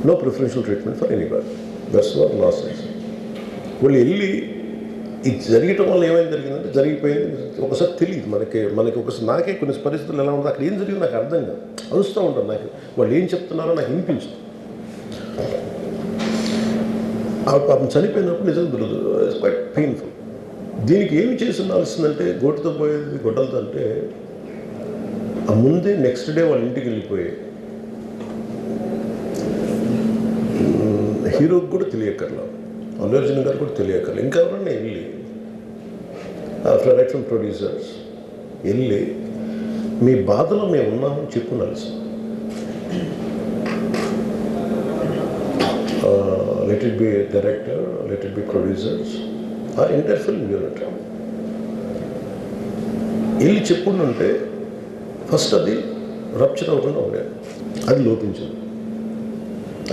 No preferential treatment for anybody. That's what law says. వాళ్ళు వెళ్ళి ఇది జరగటం వల్ల ఏమైనా జరిగిందంటే జరిగిపోయింది. ఒకసారి తెలియదు మనకి ఒకసారి నాకే కొన్ని పరిస్థితులు ఎలా ఉంటుంది, అక్కడ ఏం జరిగింది నాకు అర్థం కాదు, అరుస్తూ ఉంటాను. నాకు వాళ్ళు ఏం చెప్తున్నారో నాకు వినిపించదు. పాపం చనిపోయినప్పుడు నిజంగా దొరకదు. It's quite painful. దీనికి ఏమి చేసి ఉండాల్సిందంటే గోటుతో పోయేది గొడ్డలతో అంటే ఆ ముందే నెక్స్ట్ డే వాళ్ళ ఇంటికి వెళ్ళిపోయి హీరోకి కూడా తెలియకర్లా, అల్లు అర్జున్ గారు కూడా తెలియకర్లా, ఇంకా ఎవరన్నా వెళ్ళి రైట్ ఫ్రమ్ ప్రొడ్యూసర్స్ వెళ్ళి మీ బాధలో మేము ఉన్నామని చెప్పుకోవాల్సి. Let it be a director, let it be producers, or entire film unit. వెళ్ళి చెప్పుకుంటుంటే ఫస్ట్ అది రప్చర్ అవ్వకుండా ఉండేది, అది లోపించింది.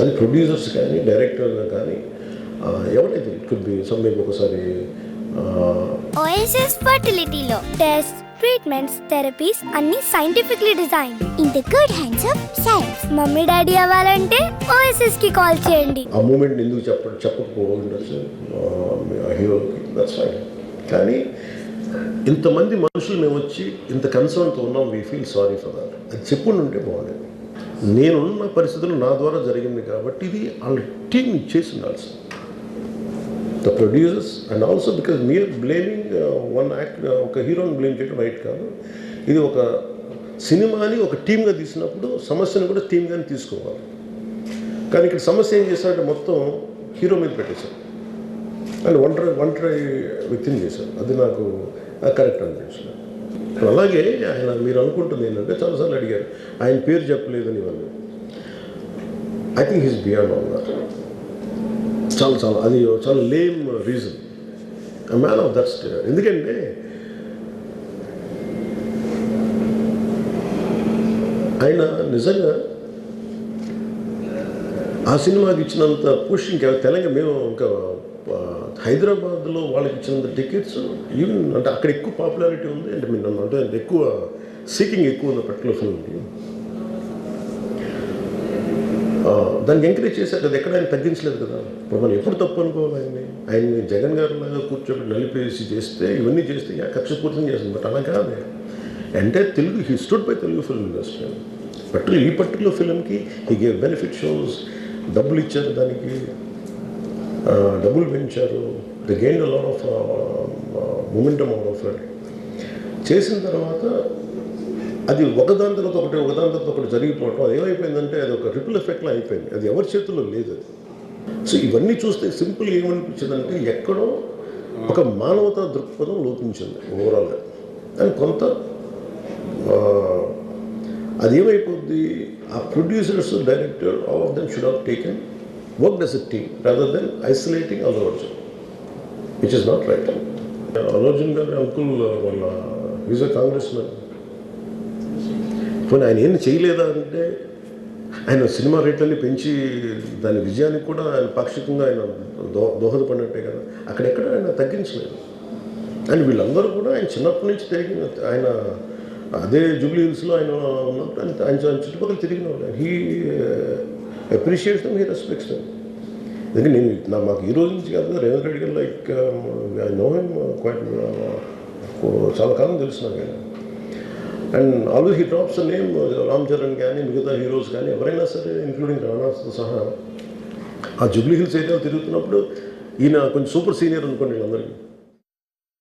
అది ప్రొడ్యూసర్స్ కానీ డైరెక్టర్ కానీ ఎవరైతే ఇట్ కుడ్ బి సమ్మెకి ఒకసారి ఓఎస్ఎస్ ఫర్టిలిటీలో టెస్ట్ ట్రీట్మెంట్స్ థెరపీస్ అన్ని scientifically design in the good hands of science. Mummy daddy అవ్వాలంటే ఓఎస్ఎస్ కి కాల్ చేయండి. ఆ మూమెంట్ ఎందుకు చెప్పకపోవచ్చు హీరోకి, దట్స్ ఫైన్. కానీ ఇంతమంది మనుషులు మేము వచ్చి ఇంత కన్సర్న్తో ఉన్నాం, we feel sorry for that, అది చెప్పుకుని ఉంటే బాగుండేది. నేనున్న పరిస్థితులు నా ద్వారా జరిగింది కాబట్టి ఇది వాళ్ళ టీం చేసి ఉండాల్సింది. The producers and also because మీరు బ్లేమింగ్ వన్ యాక్ట్, ఒక హీరోని బ్లేమ్ చేయడం రైట్ కాదు. ఇది ఒక సినిమాని ఒక టీమ్గా తీసినప్పుడు సమస్యను కూడా టీమ్గానే తీసుకోవాలి. కానీ ఇక్కడ సమస్య ఏం చేశారంటే మొత్తం హీరో మీద పెట్టేశారు అండ్ ఒంటరి వ్యక్తిని చేశారు. అది నాకు కరెక్ట్ అనిపించలేదు. అలాగే ఆయన మీరు అనుకుంటుంది ఏంటంటే చాలాసార్లు అడిగారు ఆయన పేరు చెప్పలేదని ఇవన్నీ. I think he's beyond all that. అది చాలా lame reason, man of that state. ఎందుకంటే ఆయన నిజంగా ఆ సినిమాకి ఇచ్చినంత పుష్ ఇంకా తెలంగాణ మేము ఇంకా హైదరాబాద్లో వాళ్ళకి ఇచ్చినంత టికెట్స్ ఈవెన్ అంటే అక్కడ ఎక్కువ పాపులారిటీ ఉంది అంటే మీరు అంటే ఎక్కువ సీకింగ్ ఎక్కువ ఉంది పర్టికులర్ ఫిల్మ్కి. దానికి ఎంకరేజ్ చేశారు కదా, ఎక్కడ ఆయన తగ్గించలేదు కదా. ఇప్పుడు మనం ఎప్పుడు తప్పు అనుకోవాలి ఆయన్ని జగన్ గారిలాగా కూర్చోబెట్టి నలిపేసి చేస్తే ఇవన్నీ చేస్తే కక్షపూర్తం చేస్తుంది. బట్ అలా కాదు, అంటే Telugu he stood by Telugu film industry. ఈ పర్టికులర్ ఫిల్మ్కి హీ గేవ్ బెనిఫిట్ షోస్, డబ్బులు ఇచ్చారు, దానికి డబ్బులు పెంచారు. They gain a lot of momentum out of it. చేసిన తర్వాత అది ఒకదాని తర్వాత ఒకటి జరిగిపోవటం, అది ఏమైపోయిందంటే అది ఒక రిపుల్ ఎఫెక్ట్లో అయిపోయింది. అది ఎవరి చేతుల్లో లేదు అది. సో ఇవన్నీ చూస్తే సింపుల్ ఏమనిపించిందంటే ఎక్కడో ఒక మానవతా దృక్పథం లోపించింది ఓవరాల్గా. అండ్ కొంత అదేమైపోద్ది, ఆ producers director all of them should have taken work as a team rather than isolating Allu Arjun, which is not right. Allu Arjun గారి అంకుల్ వాళ్ళ ఈజ్ ఎ కాంగ్రెస్ మ్యాన్. పోనీ ఆయన ఏం చేయలేదా అంటే ఆయన సినిమా రేట్లన్నీ పెంచి దాని విజయానికి కూడా ఆయన పాక్షికంగా ఆయన దోహదపడినట్టే కదా. అక్కడెక్కడ ఆయన తగ్గించలేదు. అండ్ వీళ్ళందరూ కూడా ఆయన చిన్నప్పటి నుంచి తిరిగిన, ఆయన అదే జూబ్లీ హిల్స్లో ఆయన ఉన్నప్పుడు ఆయన చుట్టుపక్కల తిరిగిన వాళ్ళు. He appreciates them, he respects them. ఎందుకంటే మాకు ఈ రోజు నుంచి కాదు, రేవంత్ రెడ్డి గారు like I know him quite, చాలా కాలం తెలుసు నాకు ఆయన. And always he drops name Ram Charan కానీ మిగతా హీరోస్ కానీ ఎవరైనా సరే ఇంక్లూడింగ్ రాణాతో సహా ఆ జూబ్లీ హిల్స్ అయితే తిరుగుతున్నప్పుడు ఈయన కొంచెం సూపర్ సీనియర్ అనుకోండి వీళ్ళందరికీ.